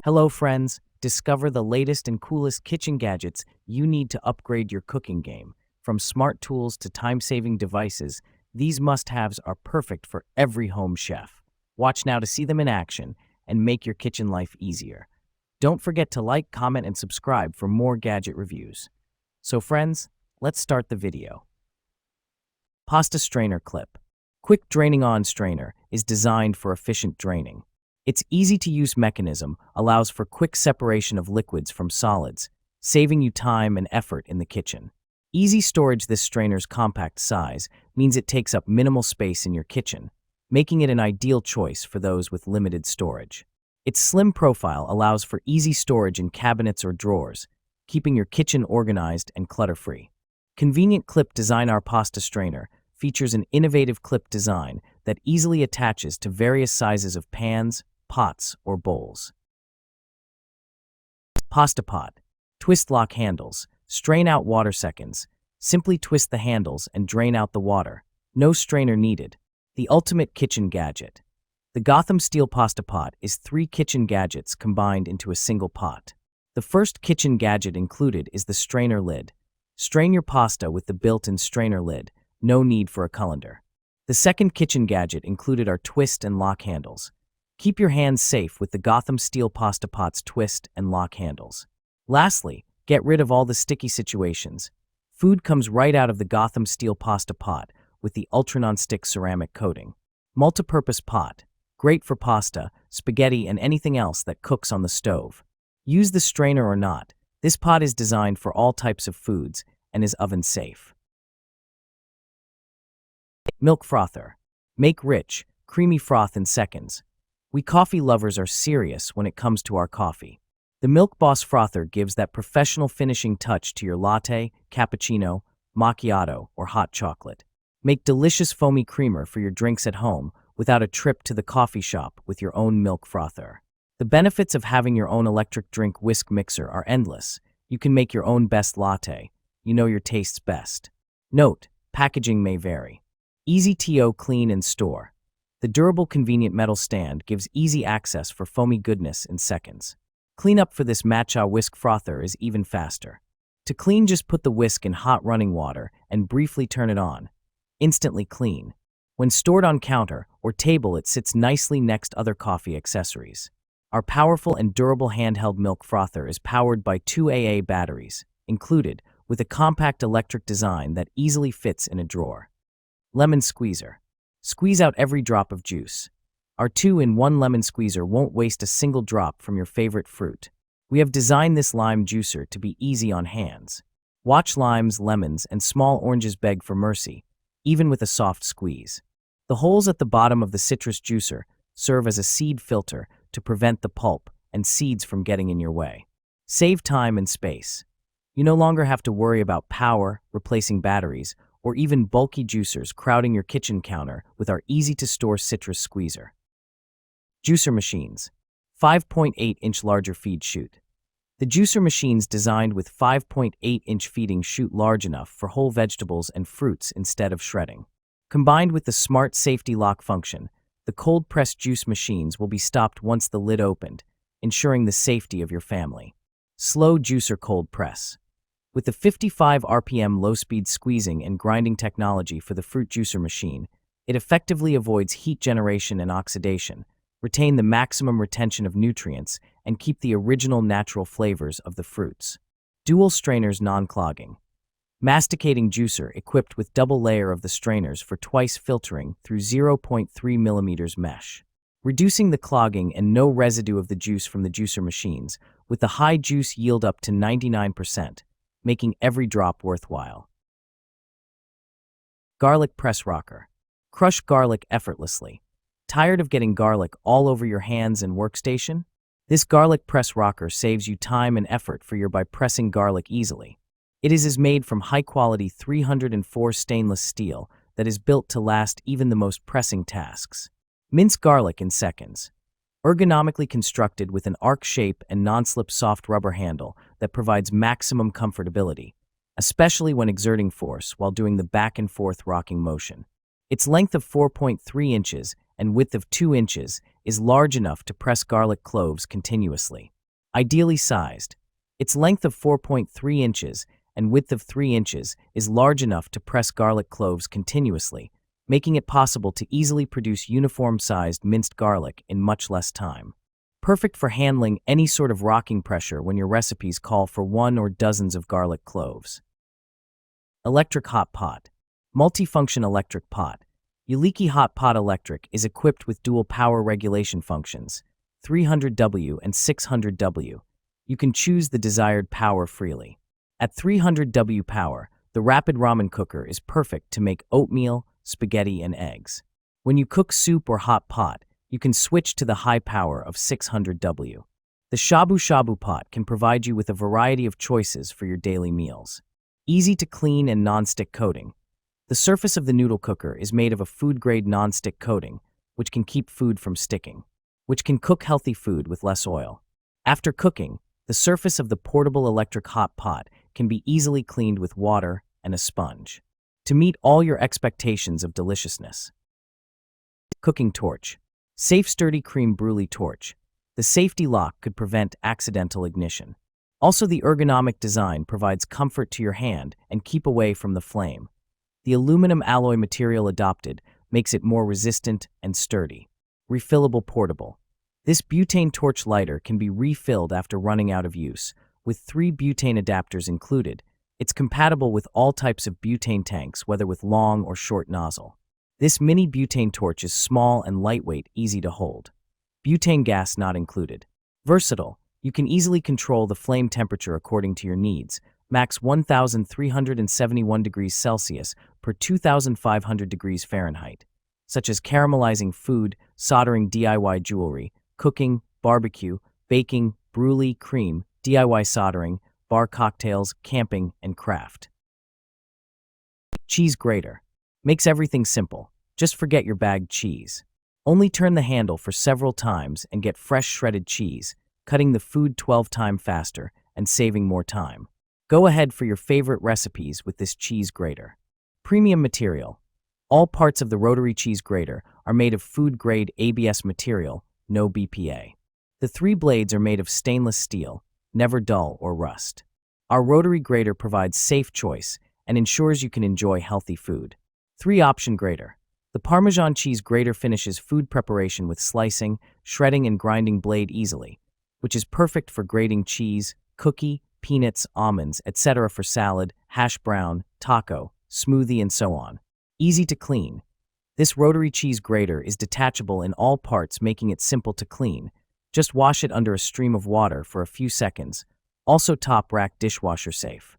Hello friends, discover the latest and coolest kitchen gadgets you need to upgrade your cooking game. From smart tools to time-saving devices, these must-haves are perfect for every home chef. Watch now to see them in action and make your kitchen life easier. Don't forget to like, comment, and subscribe for more gadget reviews. So friends, let's start the video. Pasta Strainer Clip. Quick Draining On Strainer is designed for efficient draining. Its easy-to-use mechanism allows for quick separation of liquids from solids, saving you time and effort in the kitchen. Easy storage. This strainer's compact size means it takes up minimal space in your kitchen, making it an ideal choice for those with limited storage. Its slim profile allows for easy storage in cabinets or drawers, keeping your kitchen organized and clutter-free. Convenient clip design. Our pasta strainer features an innovative clip design that easily attaches to various sizes of pans, pots, or bowls. Pasta pot. Twist lock handles. Strain out water seconds. Simply twist the handles and drain out the water. No strainer needed. The ultimate kitchen gadget. The Gotham Steel Pasta Pot is 3 kitchen gadgets combined into a single pot. The first kitchen gadget included is the strainer lid. Strain your pasta with the built-in strainer lid. No need for a colander. The second kitchen gadget included our twist and lock handles. Keep your hands safe with the Gotham Steel Pasta Pot's twist and lock handles. Lastly, get rid of all the sticky situations. Food comes right out of the Gotham Steel Pasta Pot with the ultra non-stick ceramic coating. Multi-purpose pot. Great for pasta, spaghetti, and anything else that cooks on the stove. Use the strainer or not, this pot is designed for all types of foods and is oven safe. Milk frother. Make rich, creamy froth in seconds. We coffee lovers are serious when it comes to our coffee. The Milk Boss Frother gives that professional finishing touch to your latte, cappuccino, macchiato, or hot chocolate. Make delicious foamy creamer for your drinks at home without a trip to the coffee shop with your own milk frother. The benefits of having your own electric drink whisk mixer are endless. You can make your own best latte. You know your tastes best. Note, packaging may vary. Easy to clean and store. The durable, convenient metal stand gives easy access for foamy goodness in seconds. Cleanup for this matcha whisk frother is even faster. To clean, just put the whisk in hot running water and briefly turn it on. Instantly clean. When stored on counter or table, it sits nicely next to other coffee accessories. Our powerful and durable handheld milk frother is powered by 2 AA batteries, included with a compact electric design that easily fits in a drawer. Lemon squeezer. Squeeze out every drop of juice. Our 2-in-1 lemon squeezer won't waste a single drop from your favorite fruit. We have designed this lime juicer to be easy on hands. Watch limes, lemons, and small oranges beg for mercy, even with a soft squeeze. The holes at the bottom of the citrus juicer serve as a seed filter to prevent the pulp and seeds from getting in your way. Save time and space. You no longer have to worry about power, replacing batteries, or even bulky juicers crowding your kitchen counter with our easy-to-store citrus squeezer. Juicer machines. 5.8-inch larger feed chute. The juicer machine's designed with 5.8-inch feeding chute large enough for whole vegetables and fruits instead of shredding. Combined with the smart safety lock function, the cold-pressed juice machines will be stopped once the lid opened, ensuring the safety of your family. Slow juicer cold press. With the 55 RPM low-speed squeezing and grinding technology for the fruit juicer machine, it effectively avoids heat generation and oxidation, retain the maximum retention of nutrients, and keep the original natural flavors of the fruits. Dual strainers non-clogging. Masticating juicer equipped with double layer of the strainers for twice filtering through 0.3 mm mesh, reducing the clogging and no residue of the juice from the juicer machines, with the high juice yield up to 99%. Making every drop worthwhile. Garlic press rocker. Crush garlic effortlessly. Tired of getting garlic all over your hands and workstation? This garlic press rocker saves you time and effort by pressing garlic easily. It is made from high-quality 304 stainless steel that is built to last even the most pressing tasks. Mince garlic in seconds. Ergonomically constructed with an arc shape and non-slip soft rubber handle that provides maximum comfortability, especially when exerting force while doing the back and forth rocking motion. Its length of 4.3 inches and width of 2 inches is large enough to press garlic cloves continuously. Ideally sized. Its length of 4.3 inches and width of 3 inches is large enough to press garlic cloves continuously, making it possible to easily produce uniform-sized minced garlic in much less time. Perfect for handling any sort of rocking pressure when your recipes call for one or dozens of garlic cloves. Electric hot pot. Multifunction electric pot. Yuliki Hot Pot Electric is equipped with dual power regulation functions, 300W and 600W. You can choose the desired power freely. At 300W power, the rapid ramen cooker is perfect to make oatmeal, spaghetti, and eggs. When you cook soup or hot pot, you can switch to the high power of 600W. The shabu shabu pot can provide you with a variety of choices for your daily meals. Easy to clean and non-stick coating. The surface of the noodle cooker is made of a food-grade non-stick coating, which can keep food from sticking, which can cook healthy food with less oil. After cooking, the surface of the portable electric hot pot can be easily cleaned with water and a sponge to meet all your expectations of deliciousness. Cooking torch. Safe sturdy creme brulee torch. The safety lock could prevent accidental ignition. Also, the ergonomic design provides comfort to your hand and keep away from the flame. The aluminum alloy material adopted makes it more resistant and sturdy. Refillable portable. This butane torch lighter can be refilled after running out of use, with 3 butane adapters included. It's compatible with all types of butane tanks, whether with long or short nozzle. This mini butane torch is small and lightweight, easy to hold. Butane gas not included. Versatile. You can easily control the flame temperature according to your needs, max 1,371 degrees Celsius per 2,500 degrees Fahrenheit, such as caramelizing food, soldering DIY jewelry, cooking, barbecue, baking, brulee, cream, DIY soldering, bar cocktails, camping, and craft. Cheese grater. Makes everything simple. Just forget your bagged cheese. Only turn the handle for several times and get fresh shredded cheese, cutting the food 12 times faster and saving more time. Go ahead for your favorite recipes with this cheese grater. Premium material. All parts of the Rotary cheese grater are made of food-grade ABS material, no BPA. The 3 blades are made of stainless steel, never dull or rust. Our Rotary grater provides safe choice and ensures you can enjoy healthy food. 3-option grater. The Parmesan cheese grater finishes food preparation with slicing, shredding, and grinding blade easily, which is perfect for grating cheese, cookie, peanuts, almonds, etc. for salad, hash brown, taco, smoothie, and so on. Easy to clean. This Rotary cheese grater is detachable in all parts, making it simple to clean. Just wash it under a stream of water for a few seconds. Also top rack dishwasher safe.